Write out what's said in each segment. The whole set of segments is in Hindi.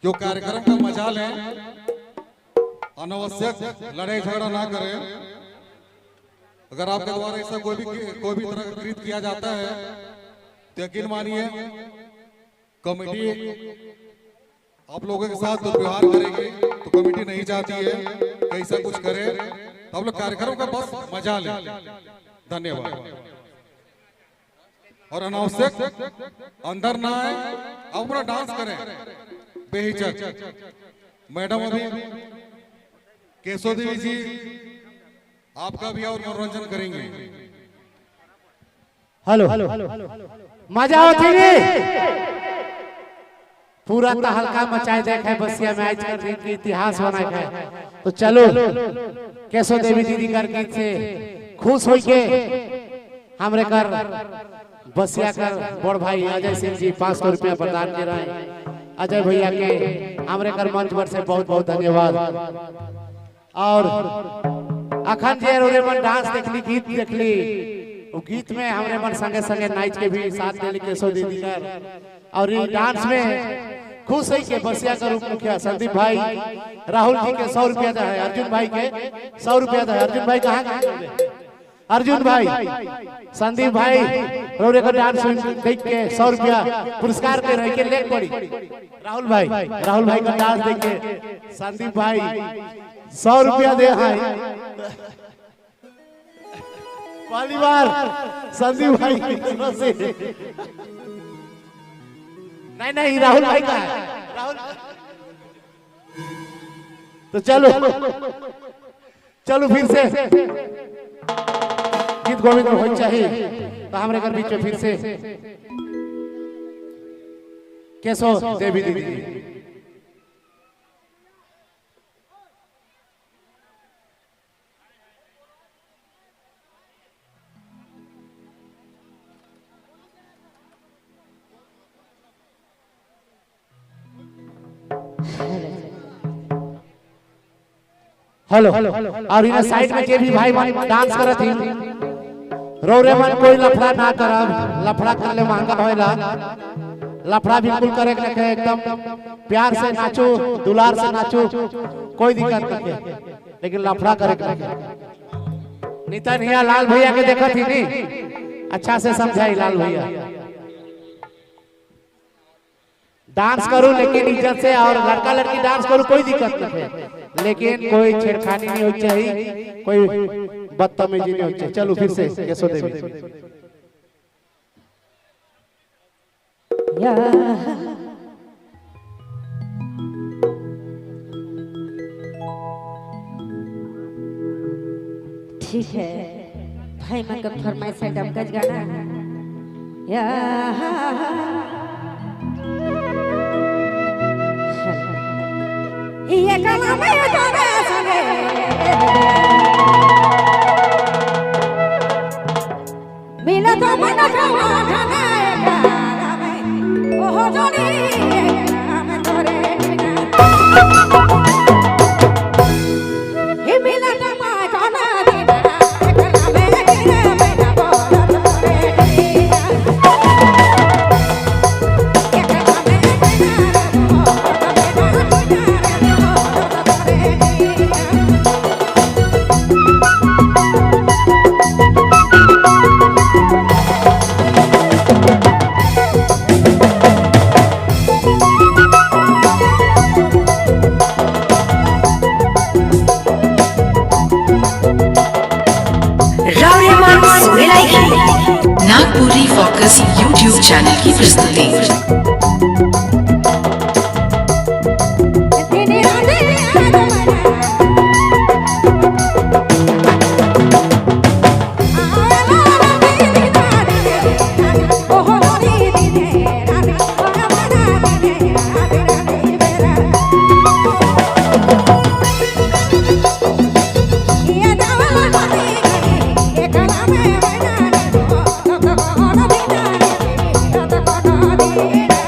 जो कार्यक्रम का मजा लें, अनावश्यक लड़ाई झगड़ा ना करें। अगर आपके द्वारा ऐसा कोई भी तरह का कृत्य किया जाता है तो यकीन मानिए कमेटी आप लोगों के साथ दुर्व्यवहार करेगी। तो कमेटी नहीं चाहती है कि ऐसा कुछ करे, तो आप लोग कार्यक्रम का बस मजा लें। धन्यवाद। और अनावश्यक अंदर ना आए, आप अपना डांस करें बेहिचक। मैडम अभी केशव देवी जी आपका भी और मनोरंजन करेंगे। हेलो मजा होती है पूरा तहलका मचाए देखे बसिया में आज कर के इतिहास बना है। तो चलो केशव देवी दीदी कर गीत से खुश हो के हमरे कर बसिया कर बड़ भाई अजय सिंह जी 500 रुपया प्रदान कर रहे हैं। अजय भैया के हमरे कर मंच पर से बहुत बहुत धन्यवाद। और अखन जी रे मन डांस देखली, गीत देखली, वो गीत में हमरे मन संगे संगे नाच के भी साथ देली केशव दीदी कर। और ये डांस में खुश है के बसिया का रूप मुखिया संदीप भाई राहुल जी के 100 रुपया है, अर्जुन भाई के 100 रुपया है। अर्जुन भाई कहाँ अर्जुन भाई संदीप भाई रोरे का डांस देख के 100 रुपया पुरस्कार के रह के ले पड़ी। राहुल भाई का डांस देख के संदीप भाई 100 रुपया दे है। पहली बार संदीप भाई से नहीं राहुल भाई का है। राहुल तो चलो फिर से गीत गोविंद हो चाहिए। तो हमारे घर बीच में फिर से केशव देवी दीदी। हेलो और इना साइड में के भी भाई डांस करत ही रोरे मन कोई लफड़ा ना करब। लफड़ा कर ले महंगा होएला। लफड़ा बिल्कुल करे के रखे, एकदम प्यार से नाचो, दुलार से नाचो, कोई दिक्कत नहीं। लेकिन लफड़ा करे के रखे। नितन हिया लाल भैया के देखत ही नहीं, अच्छा से समझाई लाल भैया। डांस करो लेकिन इज्जत से, और लड़का लड़की डांस करो कोई दिक्कत नहीं है, लेकिन कोई छेड़खानी नहीं होनी चाहिए, कोई बदतमीजी नहीं होनी चाहिए। चलो फिर से केशव देवी। ठीक है भाई, मैं कब फरमाइश है डमकज गाना या ये गाना में गाना संगे मिला तो मन खावा खाना गाना में ओहो जोड़ी मैं तोरे ये मिला तो मन खाना देना गाना में गिरा मैं ना बोला तोरे नागपुरी फोकस यूट्यूब चैनल की प्रस्तुति। Yeah.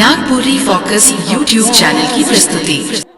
Nagpuri focus YouTube channel की प्रस्तुति।